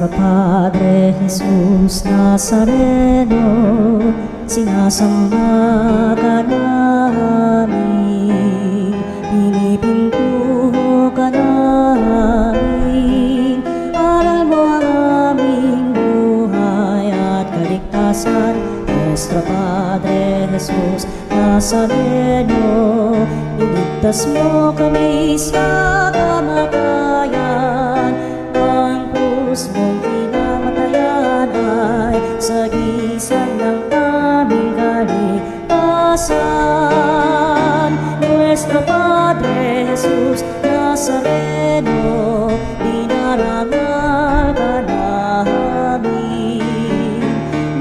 Nuestro Padre Jesús Nazareno, sinasamba ka namin, pinipintuho ka namin, aral mo ang aming buhay at kaligtasan. Nuestro Padre Jesús Nazareno, iligtas mo kami sa kamatayan. Ang krus mong pinamatayan ay sagisag ng aming kaligtasan. Nuestro Padre Jesús Nazareno, dinarangal ka namin.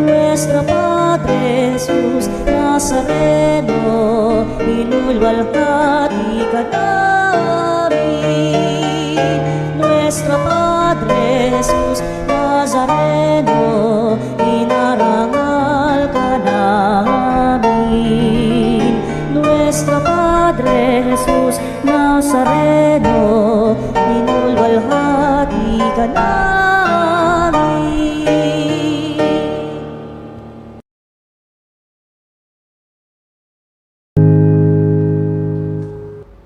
Nuestro Padre Jesús Nazareno, inulwalhati ka namin. Nuestro Padre Jesús Nazareno, inarangal ka namin. Nuestro Padre Jesús Nazareno, inulwalhati ka namin.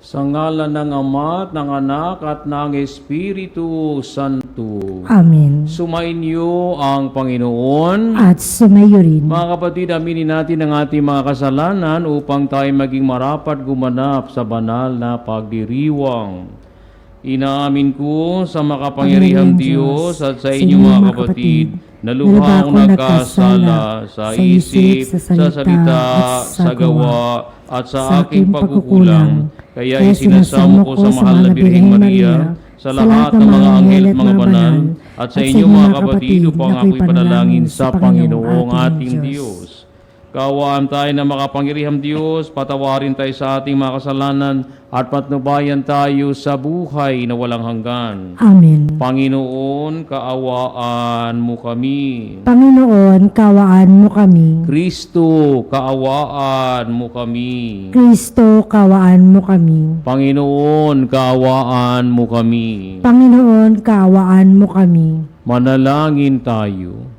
Sa ngalan ng Ama at ng Anak at ng Espiritu Santo. Amen. Sumainyo ang Panginoon. At sumayo rin. Mga kapatid, aminin natin ang ating mga kasalanan upang tayo maging marapat gumanap sa banal na pagdiriwang. Inaamin ko sa makapangyarihang Diyos at sa inyo mga kapatid na lubha akong nagkasala sa isip, sa salita, sa gawa, at sa aking pagkukulang. Kaya isinasamo ko sa mahal na Birheng Maria, sa lahat ng mga anghel at mga banal, at sa inyo mga kapatid upang ako'y panalangin sa Panginoong ating Diyos. Kaawaan tayo na makapangyarihang Diyos, patawarin tayo sa ating mga kasalanan at patnubayan tayo sa buhay na walang hanggan. Amen. Panginoon, kaawaan mo kami. Panginoon, kaawaan mo kami. Kristo, kaawaan mo kami. Kristo, kaawaan mo kami. Panginoon, kaawaan mo kami. Panginoon, kaawaan mo kami. Manalangin tayo.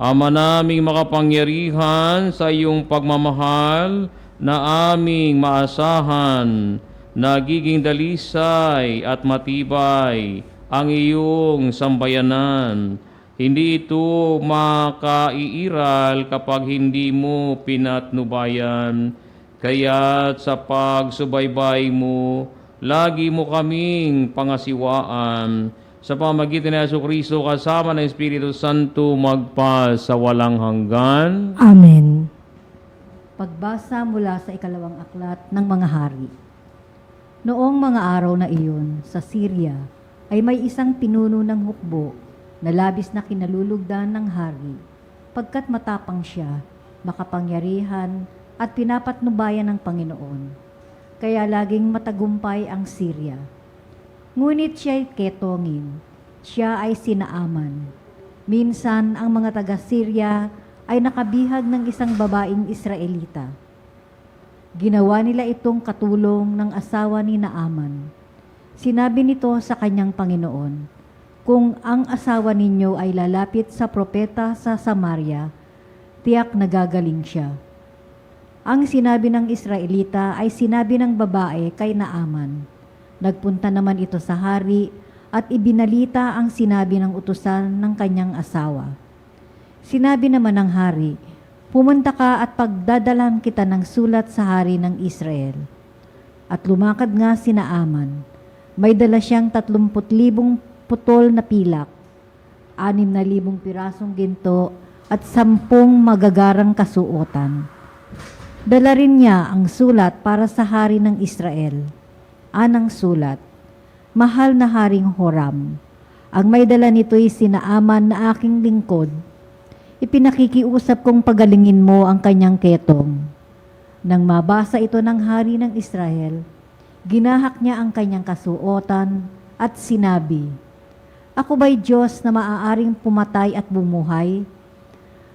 Ama naming makapangyarihan, sa iyong pagmamahal na aming maasahan, nagiging dalisay at matibay ang iyong sambayanan. Hindi ito makaiiral kapag hindi mo pinatnubayan. Kaya't sa pagsubaybay mo, lagi mo kaming pangasiwaan. Sa pamamagitan ni Jesucristo kasama ng Espiritu Santo magpa sa walang hanggan. Amen. Pagbasa mula sa ikalawang aklat ng mga hari. Noong mga araw na iyon, sa Syria, ay may isang pinuno ng hukbo na labis na kinalulugdan ng hari, pagkat matapang siya, makapangyarihan at pinapatnubayan ng Panginoon. Kaya laging matagumpay ang Syria. Ngunit siya'y ketongin, siya ay sinaaman. Minsan, ang mga taga-Syria ay nakabihag ng isang babaeng Israelita. Ginawa nila itong katulong ng asawa ni Naaman. Sinabi nito sa kanyang Panginoon, kung ang asawa ninyo ay lalapit sa propeta sa Samaria, tiyak nagagaling siya. Ang sinabi ng Israelita ay sinabi ng babae kay Naaman. Nagpunta naman ito sa hari at ibinalita ang sinabi ng utusan ng kanyang asawa. Sinabi naman ng hari, pumunta ka at pagdadalan kita ng sulat sa hari ng Israel. At lumakad nga si Naaman. May dala siyang 30,000 putol na pilak, 6,000 pirasong ginto at 10 magagarang kasuotan. Dala rin niya ang sulat para sa hari ng Israel. Anang sulat, mahal na Haring Horam, ang may dala nito'y si Naaman na aking lingkod. Ipinakikiusap kong pagalingin mo ang kanyang ketong. Nang mabasa ito ng hari ng Israel, ginahak niya ang kanyang kasuotan at sinabi, ako ba'y Diyos na maaaring pumatay at bumuhay?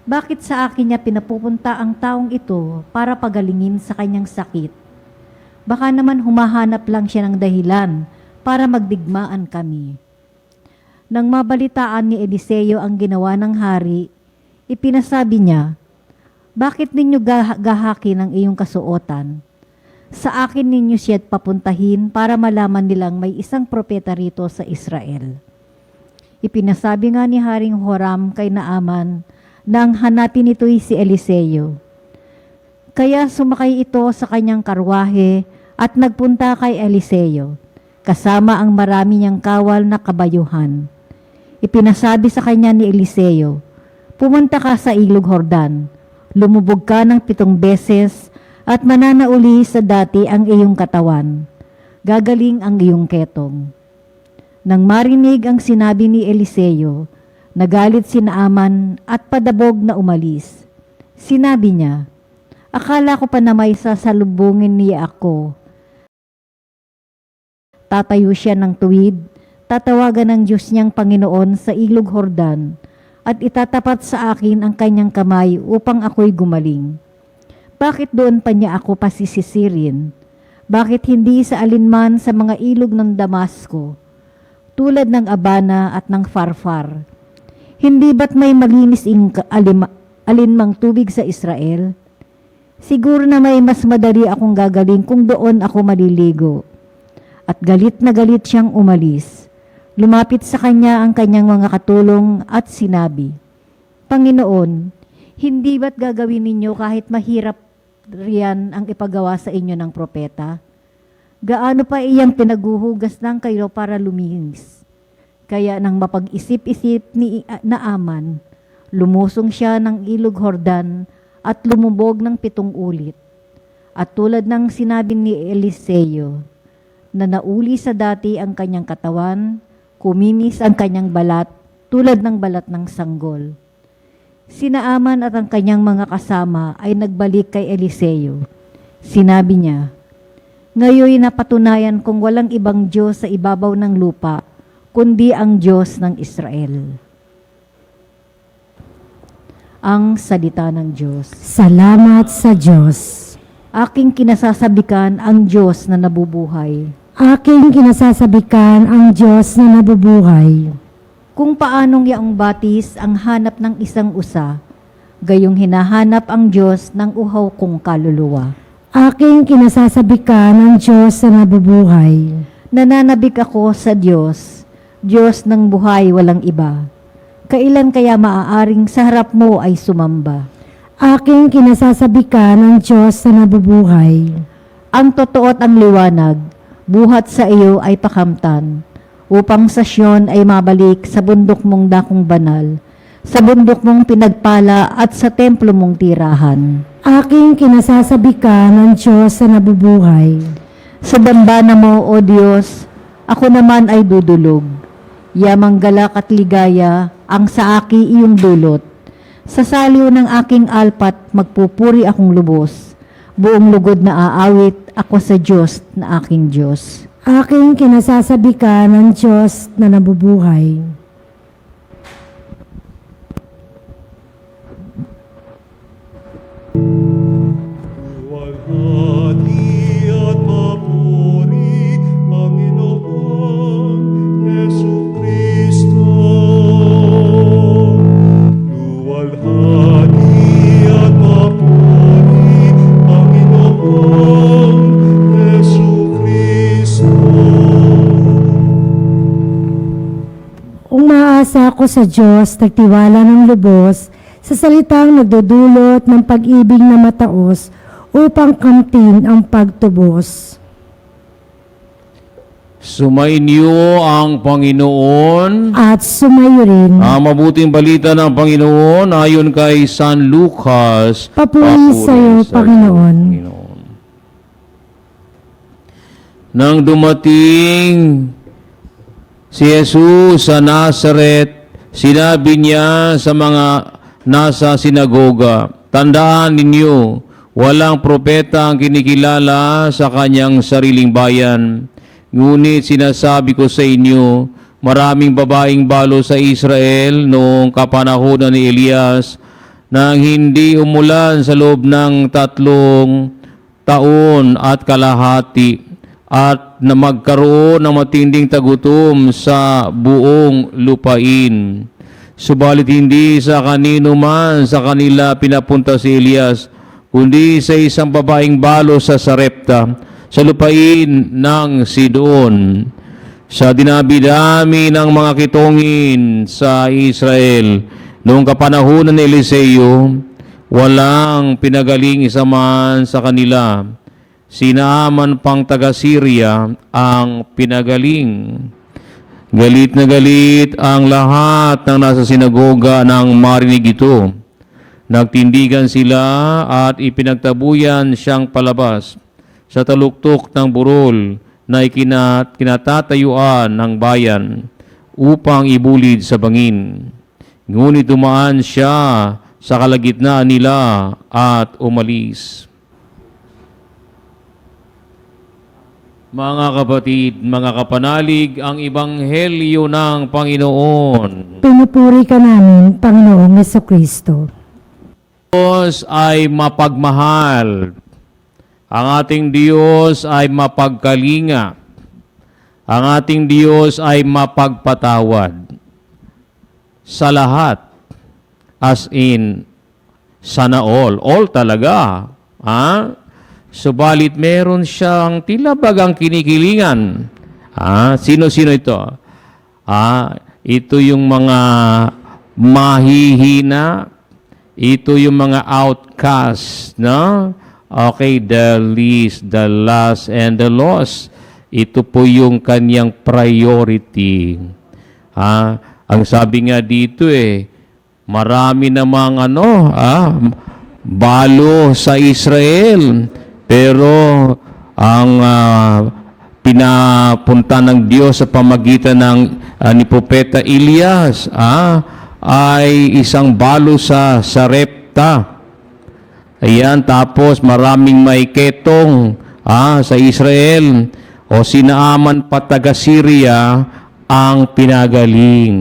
Bakit sa akin niya pinapupunta ang taong ito para pagalingin sa kanyang sakit? Baka naman humahanap lang siya ng dahilan para magdigmaan kami. Nang mabalitaan ni Eliseo ang ginawa ng hari, ipinasabi niya, "Bakit ninyo gahakin ang iyong kasuotan? Sa akin ninyo siya't papuntahin para malaman nilang may isang propeta rito sa Israel." Ipinasabi nga ni Haring Horam kay Naaman na ang hanapin nito'y si Eliseo. Kaya sumakay ito sa kanyang karwahe at nagpunta kay Eliseo, kasama ang marami niyang kawal na kabayuhan. Ipinasabi sa kanya ni Eliseo, "Pumunta ka sa ilog Hordan, lumubog ka ng 7 beses at mananauli sa dati ang iyong katawan. Gagaling ang iyong ketong." Nang marinig ang sinabi ni Eliseo, nagalit si Naaman at padabog na umalis. Sinabi niya, "Akala ko pa na may sasalubungin niya ako." Tatayo siya ng tuwid, tatawagan ng Diyos niyang Panginoon sa ilog Hordan, at itatapat sa akin ang kanyang kamay upang ako'y gumaling. Bakit doon pa niya ako pasisisirin? Bakit hindi sa alinman sa mga ilog ng Damasco, tulad ng Abana at ng Farfar? Hindi ba't may malinis alinmang tubig sa Israel? Siguro na may mas madali akong gagaling kung doon ako maliligo. At galit na galit siyang umalis. Lumapit sa kanya ang kanyang mga katulong at sinabi, "Panginoon, hindi ba't gagawin ninyo kahit mahirap riyan ang ipagawa sa inyo ng propeta? Gaano pa iyang pinaguhugas ng kayo para luminis?" Kaya nang mapag-isip-isip ni Naaman, lumusong siya ng ilog Hordan at lumubog ng 7 ulit. At tulad ng sinabi ni Eliseo, na nauli sa dati ang kanyang katawan, kuminis ang kanyang balat tulad ng balat ng sanggol. Si Naaman at ang kanyang mga kasama ay nagbalik kay Eliseo. Sinabi niya, "Ngayon napatunayan kong walang ibang Diyos sa ibabaw ng lupa, kundi ang Diyos ng Israel." Ang salita ng Diyos. Salamat sa Diyos. Aking kinasasabikan ang Diyos na nabubuhay. Aking kinasasabikan ang Diyos na nabubuhay. Kung paanong yaong batis ang hanap ng isang usa, gayong hinahanap ang Diyos ng uhaw kong kaluluwa. Aking kinasasabikan ang Diyos na nabubuhay. Nananabik ako sa Diyos, Diyos ng buhay walang iba. Kailan kaya maaaring sa harap mo ay sumamba? Aking kinasasabikan ang Diyos na nabubuhay. Ang totoo at ang liwanag, buhat sa iyo ay pakamtan, upang sa Siyon ay mabalik sa bundok mong dakong banal, sa bundok mong pinagpala at sa templo mong tirahan. Aking kinasasabikan ang Diyos na nabubuhay. Sa dambana mo, O Diyos, ako naman ay dudulog. Yamang galak at ligaya ang sa aki iyong dulot. Sa saliw ng aking alpat, magpupuri akong lubos. Buong lugod na aawit ako sa Diyos na aking Diyos. Aking kinasasabikan ang Diyos na nabubuhay. Luwalhati at papuri, Panginoon Jesucristo. Luwalhati at papuri, Panginoon Jesucristo. Umaasa ako sa Diyos, nagtiwala ng lubos, sa salitang nagdudulot ng pag-ibig na mataos upang kamtin ang pagtubos. Sumainyo ang Panginoon. At sumayo rin. Ang mabuting balita ng Panginoon ayon kay San Lucas. Papuri sa iyo, Panginoon. Nang dumating si Jesus sa Nazaret, sinabi niya sa mga nasa sinagoga, "Tandaan ninyo, walang propeta ang kinikilala sa kanyang sariling bayan. Ngunit sinasabi ko sa inyo, maraming babaeng balo sa Israel noong kapanahonan ni Elias nang hindi umulan sa loob ng 3 taon at kalahati. at na magkaroon ng matinding tagutom sa buong lupain. Subalit hindi sa kanino man sa kanila pinapunta si Elias, kundi sa isang babaeng balo sa Sarepta, sa lupain ng Sidon. Sa dinami-dami ng mga kitongin sa Israel, noong kapanahunan ni Eliseo, walang pinagaling isa man sa kanila. Sinaaman pang taga-Syria ang pinagaling. Galit na galit ang lahat ng nasa sinagoga nang marinig ito. Nagtindigan sila at ipinagtabuyan siyang palabas sa taluktok ng burol na kinatatayuan ng bayan upang ibulid sa bangin. Ngunit dumaan siya sa kalagitnaan nila at umalis. Mga kapatid, mga kapanalig, ang Ebanghelyo ng Panginoon. Pinupuri ka namin, Panginoong Jesucristo. Diyos ay mapagmahal. Ang ating Diyos ay mapagkalinga. Ang ating Diyos ay mapagpatawad. Sa lahat, as in, sana all talaga. Ha? Subalit meron siyang tila bagang kinikilingan. Sino-sino ito? Ito yung mga mahihina, ito yung mga outcast, no? Okay, the least, the last, and the lost. Ito po yung kanyang priority. Ang sabi nga dito marami namang balo sa Israel. Pero ang pinapunta ng Diyos sa pamagitan ng ni Propeta Elias ay isang balo sa Sarepta. Ayan, tapos maraming may ketong sa Israel o sinaaman pa taga Syria ang pinagaling.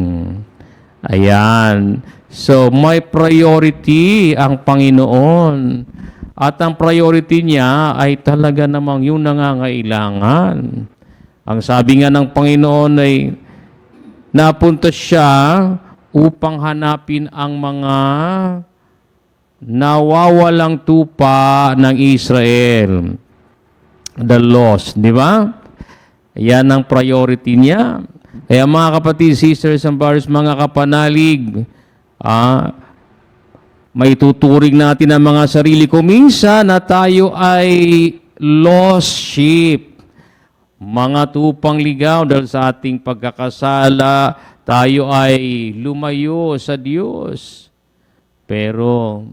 Ayan. So, may priority ang Panginoon. At ang priority niya ay talaga namang yung nangangailangan. Ang sabi nga ng Panginoon ay napunta siya upang hanapin ang mga nawawalang tupa ng Israel. The lost, di ba? Yan ang priority niya. Kaya mga kapatid, sisters and brothers, mga kapanalig, may tuturing natin ang mga sarili ko minsan na tayo ay lost sheep. Mga tupang ligaw dahil sa ating pagkakasala, tayo ay lumayo sa Diyos. Pero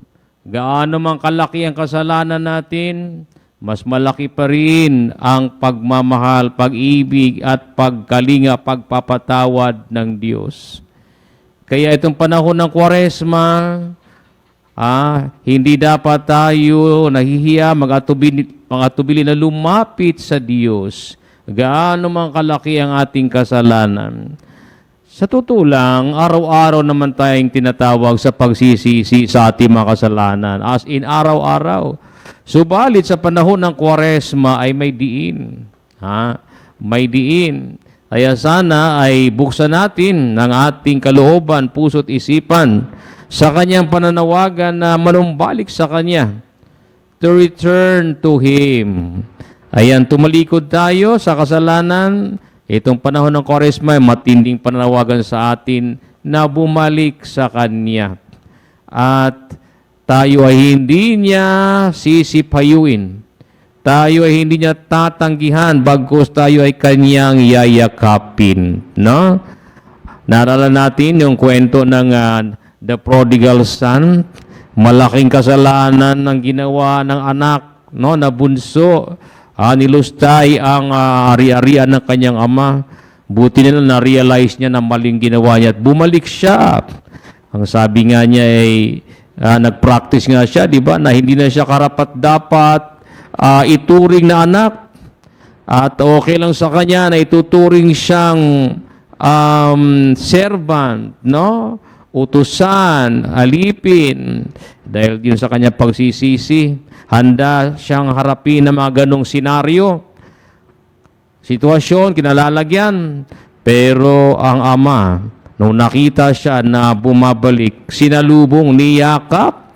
gaano man kalaki ang kasalanan natin, mas malaki pa rin ang pagmamahal, pag-ibig at pagkalinga, pagpapatawad ng Diyos. Kaya itong panahon ng Kwaresma, hindi dapat tayo nahihiya, mag-atubili na lumapit sa Diyos. Gaano man kalaki ang ating kasalanan. Sa totoo lang, araw-araw naman tayong tinatawag sa pagsisisi sa ating mga kasalanan. As in, araw-araw. Subalit sa panahon ng Kwaresma ay may diin. May diin. Kaya sana ay buksan natin ng ating kalooban, puso't isipan sa kanyang pananawagan na manumbalik sa kanya, to return to Him. Ayan, tumalikod tayo sa kasalanan. Itong panahon ng Kwaresma ay matinding pananawagan sa atin na bumalik sa kanya. At tayo ay hindi niya sisipayuin. Tayo ay hindi niya tatanggihan, bagkus tayo ay kanyang yayakapin. No? Naalala natin yung kwento ng the prodigal son, malaking kasalanan ng ginawa ng anak, no, na bunso. Nilustay ang ari-arian ng kanyang ama. Buti nila na-realize niya na maling ginawa niya at bumalik siya. Ang sabi nga niya ay nag-practice nga siya, di ba, na hindi na siya karapat-dapat ituring na anak. At okay lang sa kanya na ituturing siyang servant, no? Utusan, alipin, dahil yun sa kanya pagsisisi, handa siyang harapin ng mga ganong senaryo. sitwasyon, kinalalagyan. Pero ang ama, nung nakita siya na bumabalik, sinalubong, niyakap,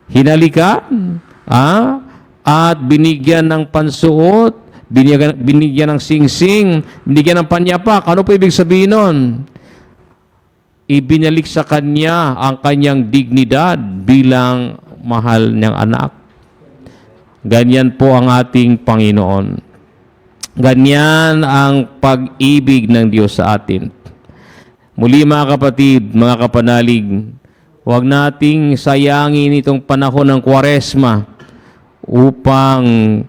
hinalikan, at binigyan ng pansuot, binigyan ng singsing, binigyan ng panyapak. Ano po ibig sabihin nun? Ibinalik sa kanya ang kanyang dignidad bilang mahal niyang anak. Ganyan po ang ating Panginoon. Ganyan ang pag-ibig ng Diyos sa atin. Muli mga kapatid, mga kapanalig, huwag nating sayangin itong panahon ng Kwaresma upang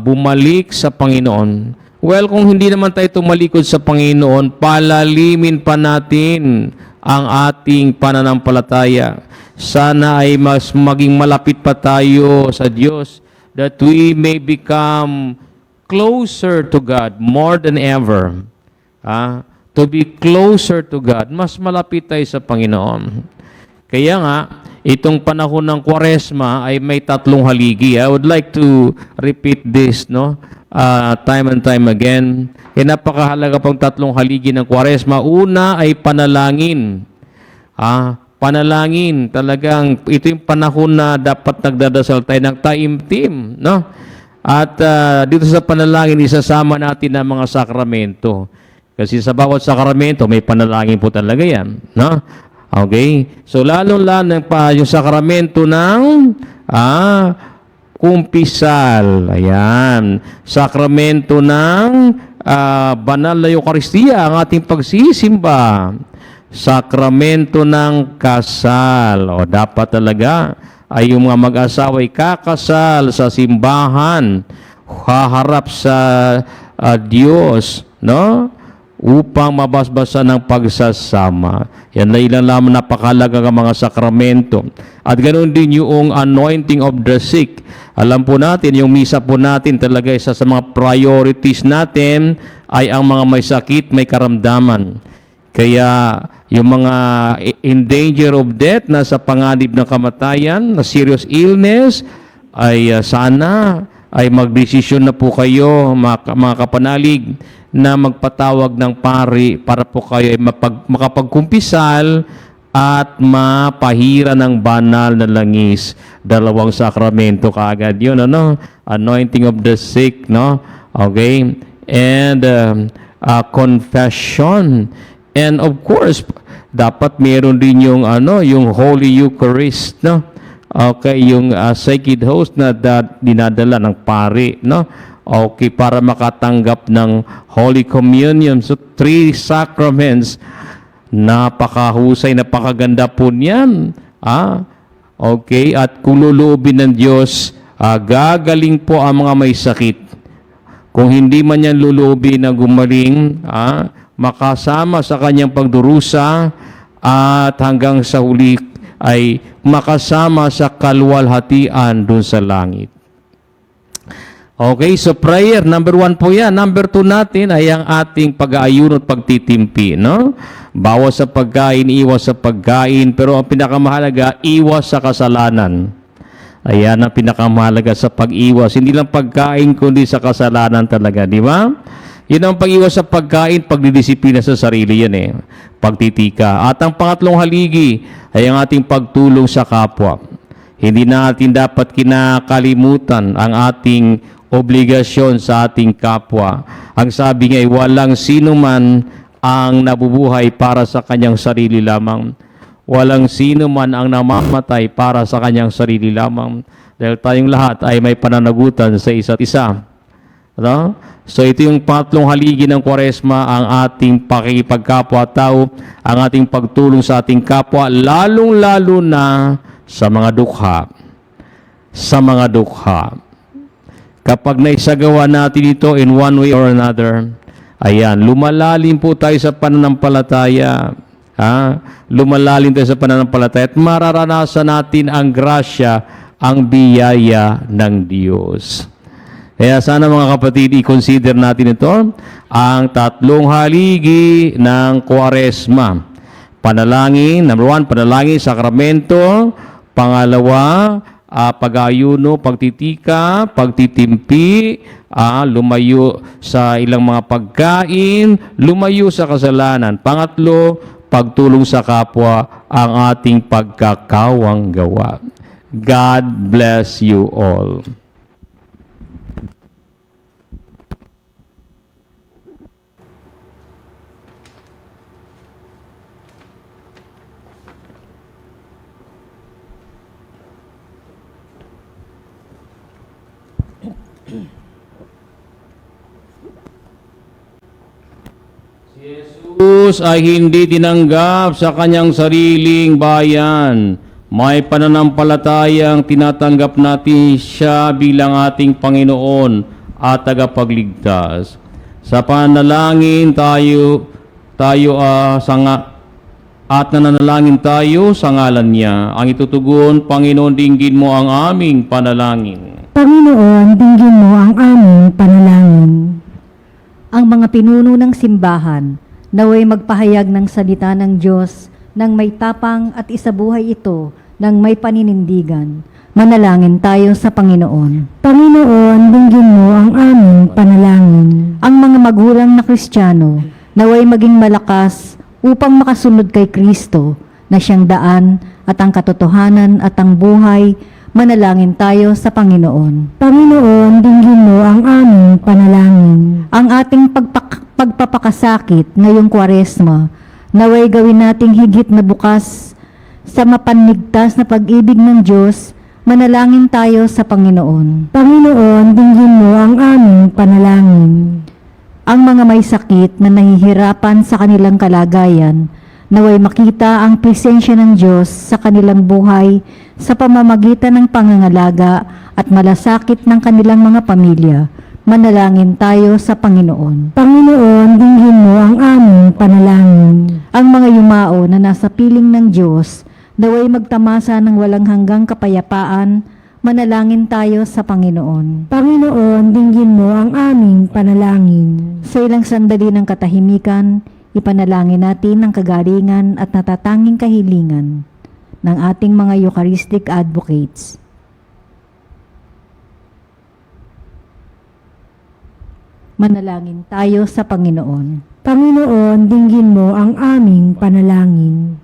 bumalik sa Panginoon. Well, kung hindi naman tayo tumalikod sa Panginoon, palalimin pa natin ang ating pananampalataya. Sana ay mas maging malapit pa tayo sa Diyos, that we may become closer to God more than ever. To be closer to God, mas malapit tayo sa Panginoon. Kaya nga, itong panahon ng Kwaresma ay may 3 haligi. I would like to repeat this, time and time again. Napakahalaga pang 3 haligi ng Kwaresma. Una ay panalangin. Panalangin, talagang ito yung panahon na dapat nagdadasal tayo ng taimtim, At dito sa panalangin, isasama natin ang mga sakramento. Kasi sa bawat sakramento, may panalangin po talaga yan, Okay? So, lalo-lalo yung sakramento ng kumpisal. Ayan. Sakramento ng banal na Eucharistia, ang ating pagsisimba. Sakramento ng kasal. Dapat talaga ay yung mga mag-asawa ay kakasal sa simbahan, haharap sa Diyos, upang mabasbasan ng pagsasama. Yan na ilang lamang napakalaga ng mga sakramento. At ganoon din yung anointing of the sick. Alam po natin, yung misa po natin talaga isa sa mga priorities natin ay ang mga may sakit, may karamdaman. Kaya yung mga in danger of death, nasa panganib ng kamatayan, na serious illness, ay sana ay magdesisyon na po kayo, mga kapanalig, na magpatawag ng pari para po kayo ay makapagkumpisal at mapahira ng banal na langis. 2 sakramento kaagad yun, anointing of the sick, okay, and confession. And of course, dapat meron din yung yung Holy Eucharist, okay, yung sacred host na dinadala ng pari, okay, para makatanggap ng Holy Communion. So, 3 sacraments, napakahusay, napakaganda po niyan. Okay, at kung luluubin ng Diyos, gagaling po ang mga may sakit. Kung hindi man yan luluubin na gumaling, makasama sa kanyang pagdurusa at hanggang sa huli ay makasama sa kaluwalhatian dun sa langit. Okay, so prayer, number 1 po yan. Number 2 natin ay ang ating pag-aayuno at pagtitimpi, Bawas sa pagkain, iwas sa pagkain, pero ang pinakamahalaga, iwas sa kasalanan. Ayan ang pinakamahalaga sa pag-iwas. Hindi lang pagkain, kundi sa kasalanan talaga, di ba? Yun ang pag-iwas sa pagkain, pagdidisiplina sa sarili yan pagtitika. At ang pangatlong haligi ay ang ating pagtulong sa kapwa. Hindi natin dapat kinakalimutan ang ating obligasyon sa ating kapwa. Ang sabi nga ay walang sino man ang nabubuhay para sa kanyang sarili lamang. Walang sino man ang namamatay para sa kanyang sarili lamang. Dahil tayong lahat ay may pananagutan sa isa't isa. So ito yung pangatlong haligi ng Kwaresma, ang ating pakikipagkapwa-tao, ang ating pagtulong sa ating kapwa, lalong-lalo na sa mga dukha. Sa mga dukha. Kapag naisagawa natin ito in one way or another, ayan, lumalalim po tayo sa pananampalataya. Lumalalim tayo sa pananampalataya at mararanasan natin ang grasya, ang biyaya ng Diyos. Kaya sana mga kapatid, i-consider natin ito, ang 3 haligi ng Kwaresma. Panalangin, number 1, panalangin, sakramento. Pangalawa, pag-ayuno, pagtitika, pagtitimpi, lumayo sa ilang mga pagkain, lumayo sa kasalanan. Pangatlo, pagtulong sa kapwa, ang ating pagkakawang gawa. God bless you all. Jesus ay hindi tinanggap sa kanyang sariling bayan. May pananampalatayang tinatanggap natin siya bilang ating Panginoon at tagapagligtas. Sa panalangin at nananalangin tayo sa ngalan niya. Ang itutugon, Panginoon, dinggin mo ang aming panalangin. Panginoon, dinggin mo ang aming panalangin. Ang mga pinuno ng simbahan, naway magpahayag ng salita ng Diyos nang may tapang at isabuhay ito ng may paninindigan. Manalangin tayo sa Panginoon. Panginoon, dinggin mo ang aming panalangin. Ang mga magulang na Kristiyano, naway maging malakas upang makasunod kay Kristo na siyang daan at ang katotohanan at ang buhay. Manalangin tayo sa Panginoon. Panginoon, dinggin mo ang aming panalangin. Ang ating pagpapakasakit ngayong Kwaresma, naway gawin nating higit na bukas sa mapanligtas na pag-ibig ng Diyos. Manalangin tayo sa Panginoon. Panginoon, dinggin mo ang aming panalangin. Ang mga may sakit na nahihirapan sa kanilang kalagayan, naway makita ang presensya ng Diyos sa kanilang buhay sa pamamagitan ng pangangalaga at malasakit ng kanilang mga pamilya. Manalangin tayo sa Panginoon. Panginoon, dinggin mo ang aming panalangin. Ang mga yumao na nasa piling ng Diyos, naway magtamasa ng walang hanggang kapayapaan. Manalangin tayo sa Panginoon. Panginoon, dinggin mo ang aming panalangin. Sa ilang sandali ng katahimikan, ipanalangin natin ang kagalingan at natatanging kahilingan ng ating mga Eucharistic advocates. Manalangin tayo sa Panginoon. Panginoon, dinggin mo ang aming panalangin.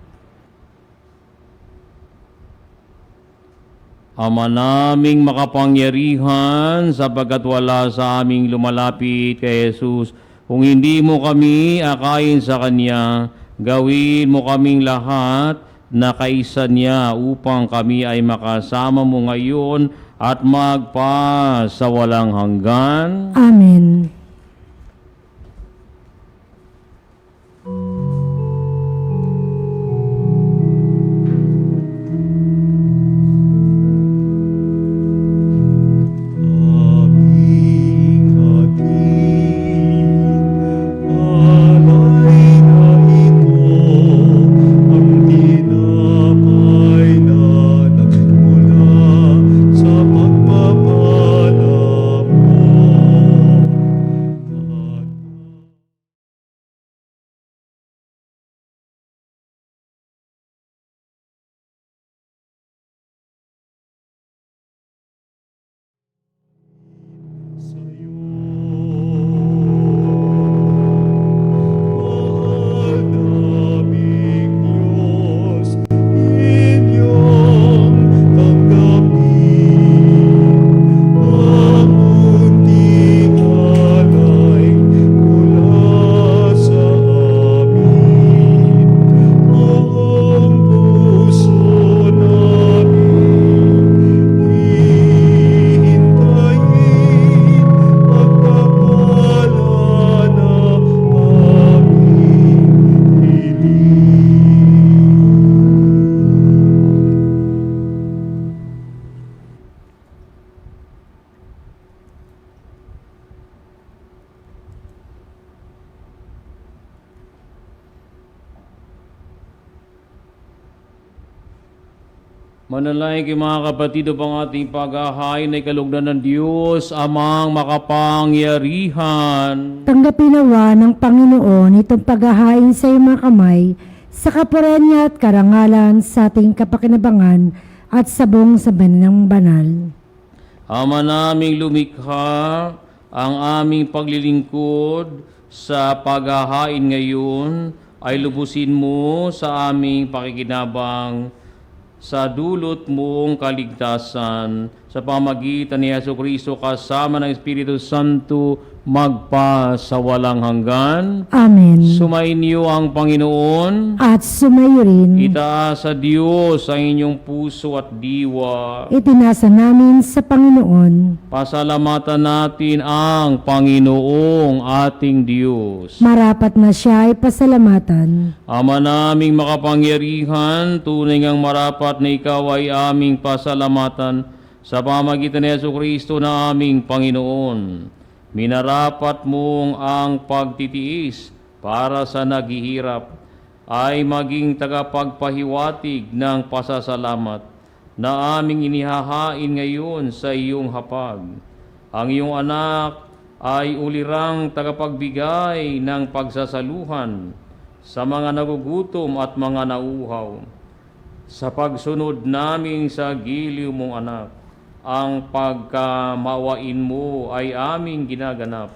Ama naming makapangyarihan, sapagkat wala sa aming lumalapit kay Jesus, kung hindi mo kami akayin sa Kanya, gawin mo kaming lahat na kaisa niya upang kami ay makasama mo ngayon at magpa sa walang hanggan. Amen. Manalangin kayo mga kapatid upang ating paghahain ay kalugdan ng Diyos, Amang makapangyarihan. Tanggapin nawa ng Panginoon itong paghahain sa iyong mga kamay, sa kapurihan niya at karangalan sa ating kapakinabangan at sabong sa banang banal. Ama naming lumikha, ang aming paglilingkod sa paghahain ngayon ay lubusin mo sa aming pakikinabang sa dulot mong kaligtasan sa pamagitan ni Jesucristo kasama ng Espiritu Santo magpa sa walang hanggan. Amen. Sumainyo ang Panginoon. At sumayo rin, Itaas sa Diyos ang inyong puso at diwa. itinasa namin sa Panginoon. Pasalamatan natin ang Panginoong ating Diyos. Marapat na siya ay pasalamatan. Ama naming makapangyarihan, tunay ngang marapat na ikaw ay aming pasalamatan sa pamagitan ni Jesucristo na aming Panginoon. Minarapat mong ang pagtitiis para sa naghihirap ay maging tagapagpahiwatig ng pasasalamat na aming inihahain ngayon sa iyong hapag. Ang iyong anak ay ulirang tagapagbigay ng pagsasaluhan sa mga nagugutom at mga nauuhaw. Sa pagsunod namin sa giliw mong anak, ang pagkamaawain mo ay aming ginaganap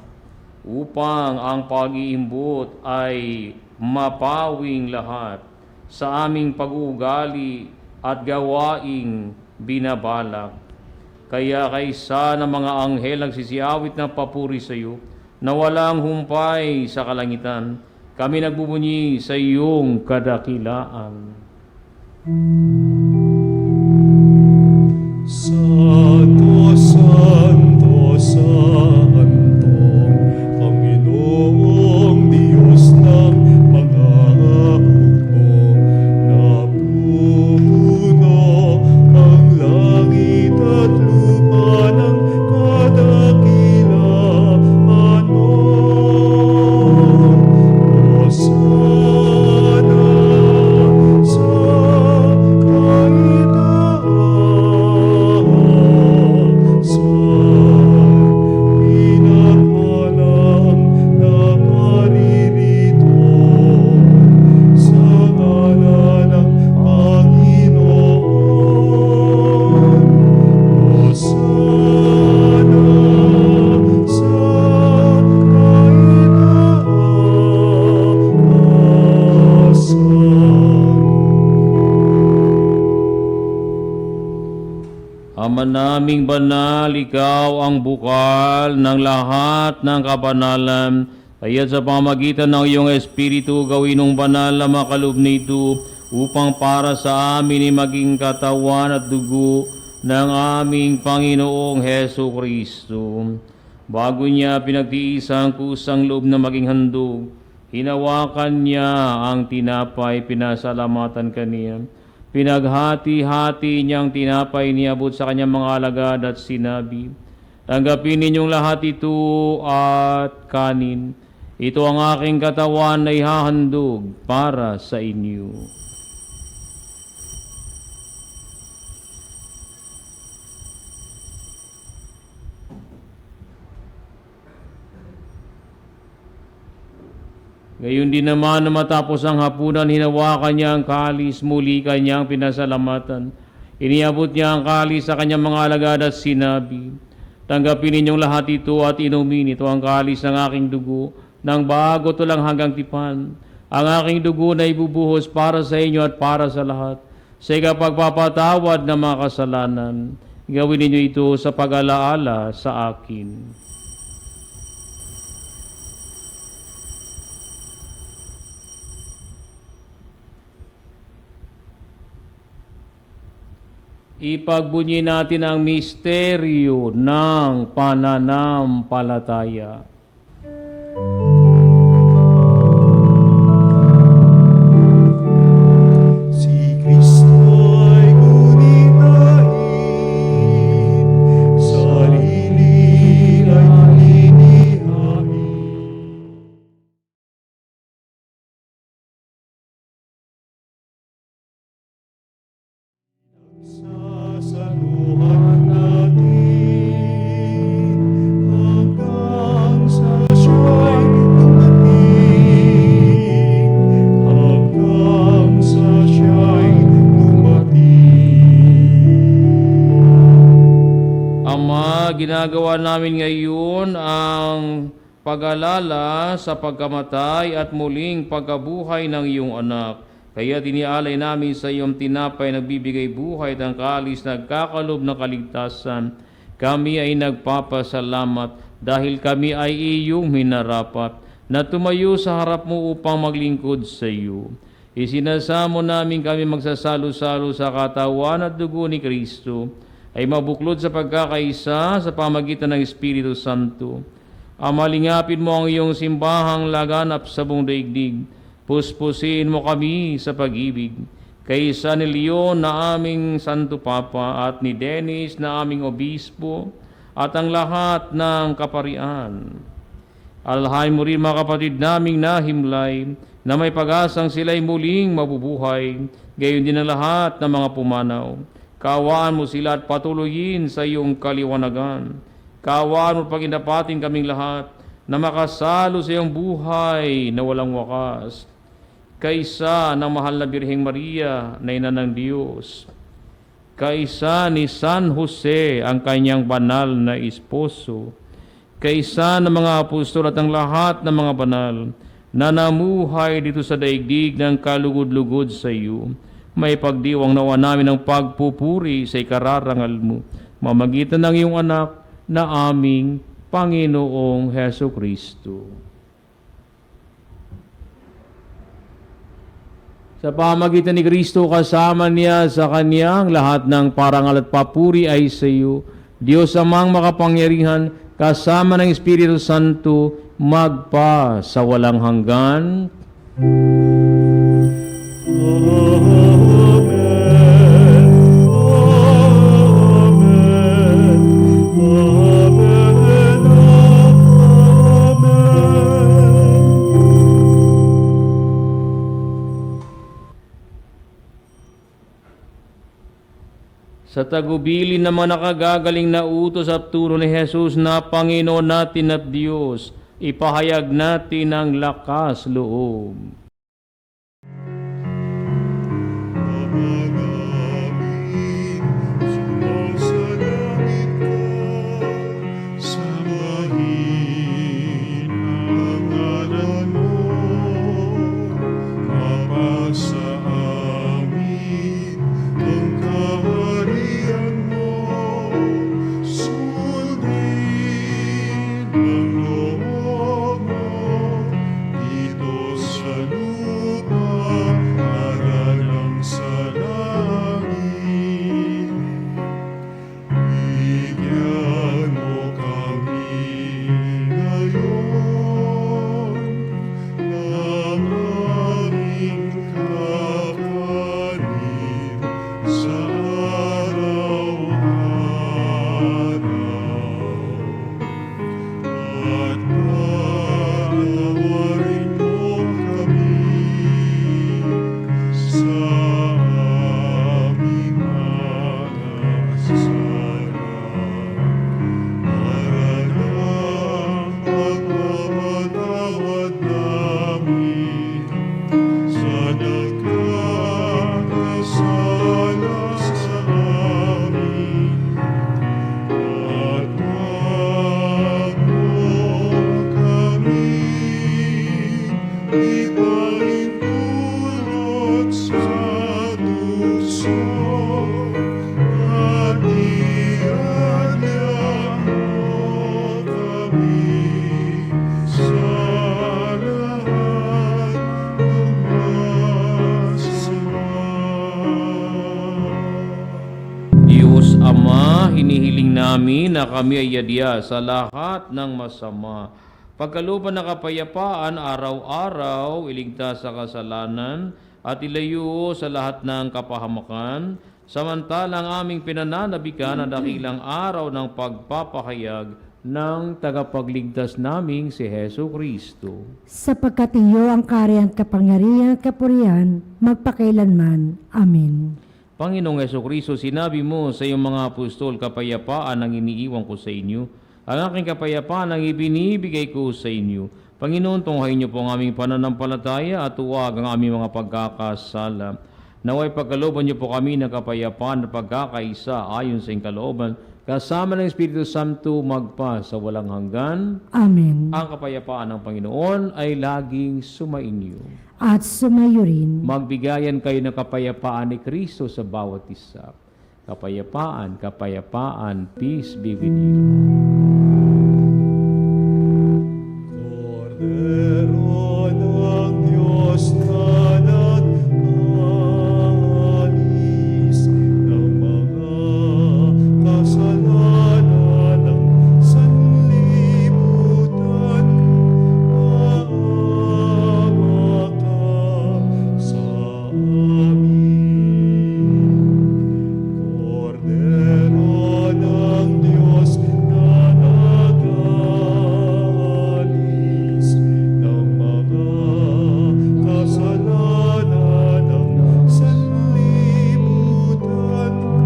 upang ang pag-iimbot ay mapawing lahat sa aming pag-uugali at gawaing binabalak. Kaya kaysa ng mga anghel nagsisiyawit ng papuri sa iyo na walang humpay sa kalangitan, kami nagbubunyi sa iyong kadakilaan. Santo, Santo, Santo, Panginoong Diyos ng mga hukbo, napupuno ang langit at lupa ng kadakilaan mo. Hosana sa Ama naming banal, ikaw ang bukal ng lahat ng kabanalan. Kaya sa pamagitan ng iyong Espiritu, gawin ng banal na makaloob nito upang para sa amin ay maging katawan at dugo ng aming Panginoong Heso Kristo. Bago niya pinagtiis ang kusang loob na maging handog, hinawakan niya ang tinapay, pinasalamatan kaniya. Pinaghati-hati niyang tinapay, niabot sa kanyang mga alagad at sinabi, "Tanggapin ninyong lahat ito at kanin. Ito ang aking katawan na ihahandog para sa inyo." Gayon din naman na matapos ang hapunan, hinawakan niya ang kalis, muli kanyang pinasalamatan. Iniabot niya ang kalis sa kanyang mga alagad at sinabi, "Tanggapin ninyong lahat ito at inumin. Ito ang kalis ng aking dugo, ng bago tulang hanggang tipan. Ang aking dugo na ibubuhos para sa inyo at para sa lahat, sa ikapagpapatawad ng mga kasalanan. Gawin ninyo ito sa pag-alaala sa akin." Ipagbunyi natin ang misteryo ng pananampalataya. Si Kristo ay gunitain, sarili ay linihain. Sasaluhan natin hanggang Ginagawa namin ngayon ang pag-alala sa pagkamatay at muling pagkabuhay ng iyong anak. Kaya dinialay namin sa iyong tinapay nagbibigay buhay at ang kalis nagkakalob ng kaligtasan. Kami ay nagpapasalamat dahil kami ay iyong minarapat na tumayo sa harap mo upang maglingkod sa iyo. Isinasamo namin kami magsasalo-salo sa katawan at dugo ni Kristo ay mabuklod sa pagkakaisa sa pamagitan ng Espiritu Santo. Amalingapin mo ang iyong simbahang laganap sa buong daigdig. Puspusin mo kami sa pag-ibig. Kaysa ni Leon na aming Santo Papa at ni Dennis na aming Obispo at ang lahat ng kaparian. Alhain mo rin mga kapatid naming nahimlay na may pag-asang sila'y muling mabubuhay, gayon din ang lahat ng mga pumanaw. Kaawaan mo sila at patuloyin sa iyong kaliwanagan. Kaawaan mo paginapatin kaming lahat na makasalo sa iyong buhay na walang wakas. Kaysa ng mahal na Birheng Maria na ina ng Diyos, kaysa ni San Jose ang kanyang banal na esposo, kaysa ng mga apostol at ang lahat ng mga banal na namuhay dito sa daigdig ng kalugod-lugod sa iyo, may pagdiwang nawa namin ang pagpupuri sa ikararangal mo, mamagitan ng iyong anak na aming Panginoong Heso Kristo. Sa pamagitan ni Kristo kasama niya sa kanyang lahat ng parangal at papuri ay sa iyo, Diyos amang makapangyarihan, kasama ng Espiritu Santo, magpa sa walang hanggan. Sa tagubilin ng mga nakagagaling na utos at turo ni Jesus na Panginoon natin at Diyos, ipahayag natin ang lakas loob. Ama namin, sumasalangit ka, sambahin ang ngalan mo, mapasa amin ang kaharian mo, sundin ang loob mo, dito sa lupa, para lang sa langit. Bigyan mo kami ngayon ng aming kakanin sa araw-araw. At patawarin mo kami sa aming mga kasalanan, para lang pagpapatawad namin sa nagkakasala sa amin. At wag mo kami ipahintulot sa tukso, at iadya mo kami sa lahat ng masama. Diyos Ama, hinihiling namin na kami ay yadya sa lahat ng masama. Pagkalooban ng kapayapaan, araw-araw, iligtas sa kasalanan at ilayo sa lahat ng kapahamakan, samantalang aming pinananabikan ang dakilang araw ng pagpapahayag ng tagapagligtas naming si Heso Kristo. Sapagkat iyo ang kaharian, kapangyarihan at kapurihan, magpakailanman. Amen. Panginoong Heso Kristo, sinabi mo sa iyong mga apostol, kapayapaan ang iniiwan ko sa inyo. Ang aking kapayapaan ang ibinibigay ko sa inyo. Panginoon, tunghayin niyo po ang aming pananampalataya at huwag ang aming mga pagkakasala. Naway pagkalooban niyo po kami ng kapayapaan at pagkakaisa ayon sa iyong kalooban kasama ng Espiritu Santo magpa sa walang hanggan. Amen. Ang kapayapaan ng Panginoon ay laging sumainyo. At sumayo rin. Magbigayan kayo ng kapayapaan ni Kristo sa bawat isa. Kapayapaan, kapayapaan, peace be with you. Cordero ng Diyos na nag-alis ng mga kasalanan ng sanlibutan, maawa ka sa amin. Cordero ng Diyos na nag-alis ng mga kasalanan ng sanlibutan, maawa ka sa amin. Cordero ng Diyos na nag-alis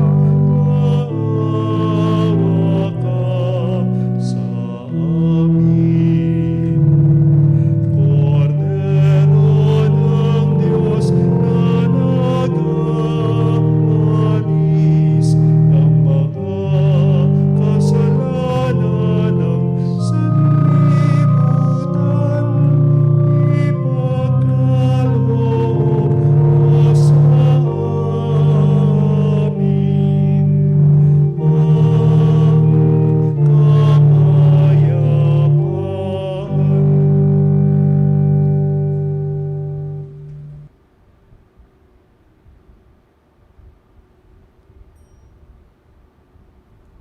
ng mga kasalanan ng sanlibutan, ipagkaloob mo sa amin ang kapayapaan.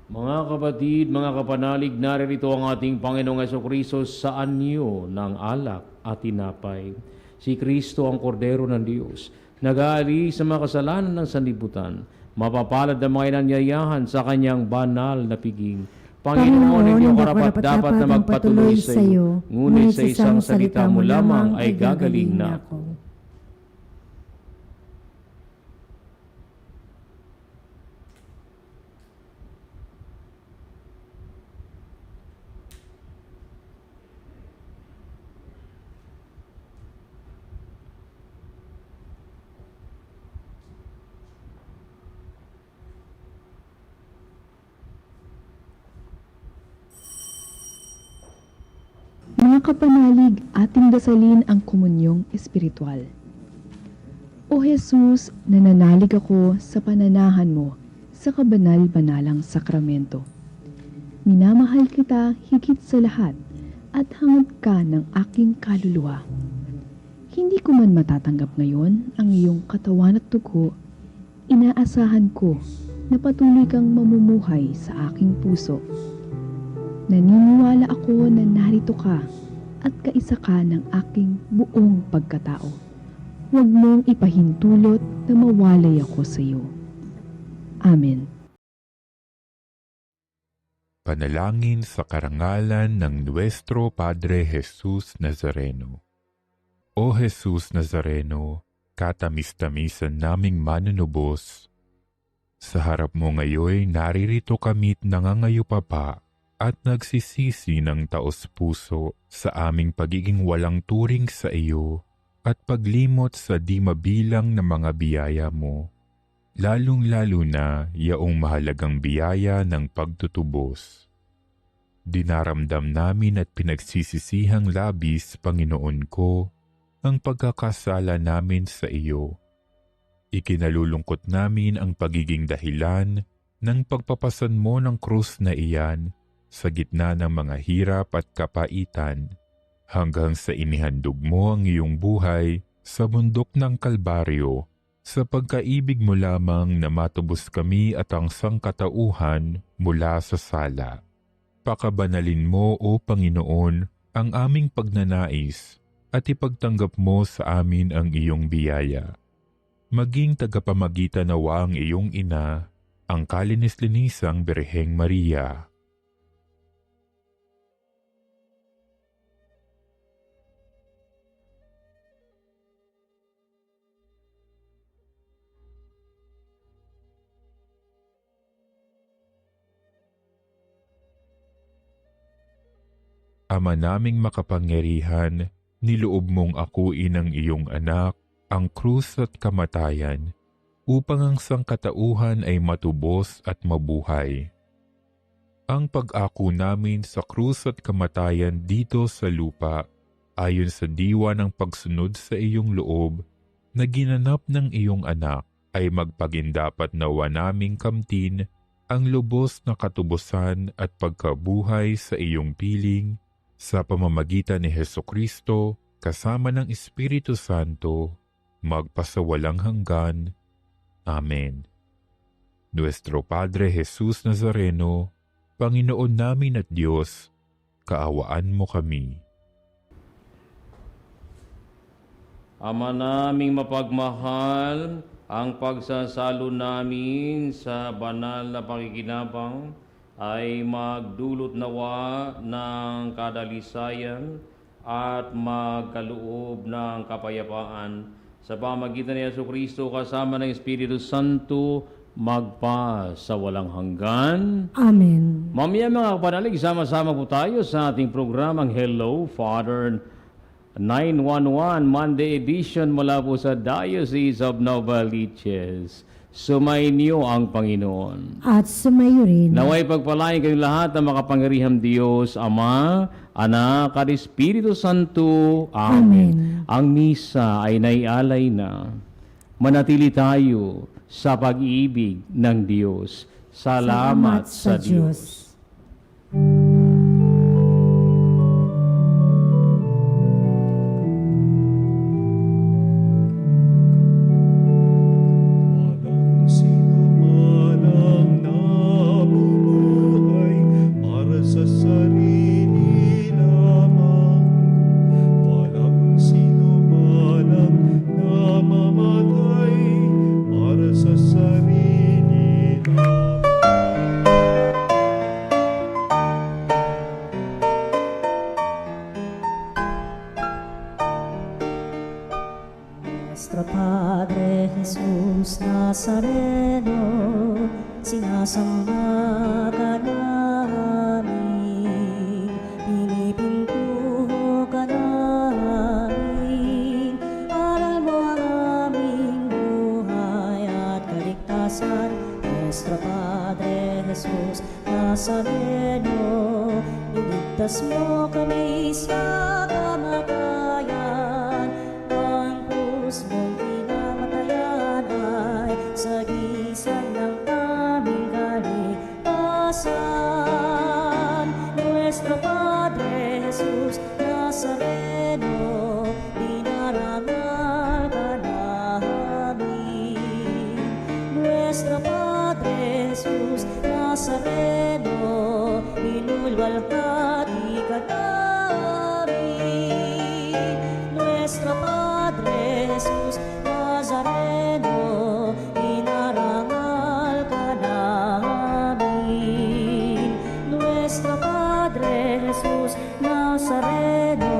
Mga kapatid, mga kapanalig, naririto ang ating Panginoong Hesukristo sa anyo ng alak at tinapay. Si Kristo ang kordero ng Diyos, nag-aalis sa mga kasalanan ng sanlibutan. Mapapalad ang mga inanyayahan sa kanyang banal na piging. Panginoon, inyong karapat-dapat na magpatuloy sa iyo, ngunit sa isang salita mo lamang ay gagaling na ako. Mga kapanalig, ating dasalin ang komunyong espiritual. O Jesus, nananalig ako sa pananahan mo sa kabanal-banalang sakramento. Minamahal kita higit sa lahat at hangad ka ng aking kaluluwa. Hindi ko man matatanggap ngayon ang iyong katawan at dugo, inaasahan ko na patuloy kang mamumuhay sa aking puso. Naniniwala ako na narito ka at kaisa ka ng aking buong pagkatao. Huwag mong ipahintulot na mawalay ako sa iyo. Amen. Panalangin sa karangalan ng Nuestro Padre Jesus Nazareno. O Jesus Nazareno, katamis-tamisan naming manunubos, sa harap mo ngayon naririto kami't nangangayupapa at nagsisisi ng taos-puso sa aming pagiging walang turing sa iyo at paglimot sa di mabilang na mga biyaya mo, lalong-lalo na yaong mahalagang biyaya ng pagtutubos. Dinaramdam namin at pinagsisisihang labis, Panginoon ko, ang pagkakasala namin sa iyo. Ikinalulungkot namin ang pagiging dahilan ng pagpapasan mo ng krus na iyan sa gitna ng mga hirap at kapaitan, hanggang sa inihandog mo ang iyong buhay sa bundok ng Kalbaryo, sa pagkaibig mo lamang na matubos kami at ang sangkatauhan mula sa sala. Pakabanalin mo, O Panginoon, ang aming pagnanais at ipagtanggap mo sa amin ang iyong biyaya. Maging tagapamagitan nawa ang iyong ina, ang kalinis-linisang Birheng Maria. Ama naming makapangyarihan, niloob mong akuin ang iyong anak, ang krus at kamatayan, upang ang sangkatauhan ay matubos at mabuhay. ang pag-ako namin sa krus at kamatayan dito sa lupa, ayon sa diwa ng pagsunod sa iyong loob, na ginanap ng iyong anak, ay magpagindapat nawa naming kamtin ang lubos na katubusan at pagkabuhay sa iyong piling, sa pamamagitan ni Hesukristo, kasama ng Espiritu Santo, magpasawalang hanggan. Amen. Nuestro Padre Jesus Nazareno, Panginoon namin at Diyos, kaawaan mo kami. Ama naming mapagmahal, ang pagsasalo namin sa banal na pakikinabang ay magdulot nawa ng kadalisayan at magkaloob ng kapayapaan sa pamagitan ni Jesucristo kasama ng Espiritu Santo magpa sa walang hanggan. Amen. Mamaya mga kapanalig, sama-sama po tayo sa ating programang Hello Father 911 Monday edition mula po sa Diocese of Novaliches. Sumainyo ang Panginoon. At sumayo rin. Naway pagpalain kayong lahat ng makapangyarihang Diyos, Ama, Anak, at Espiritu Santo. Amen. Ang misa ay naialay na. Manatili tayo sa pag-ibig ng Diyos. Salamat sa Diyos. Walang sino man ang nabubuhay para sa sarili lamang. Walang sino man ang namamatay para sa sarili lamang. Nuestro Padre Jesus Nazareno, sinasamba ka namin, pinipintuho ka namin, aral mo ang aming buhay at kaligtasan. Nuestro Padre Jesus Nazareno, iligtas mo kami sa kamatayan, ang krus mong pinamatayan ay sagisag ng aming kaligtasan. Nuestro Padre Jesus Nazareno, dinarangal ka namin. Nuestro Padre Jesus Nazareno, inulwalhati ka namin. Nuestro Padre Jesus Nazareno, inarangal ka namin. Nuestro Padre Jesus Nazareno,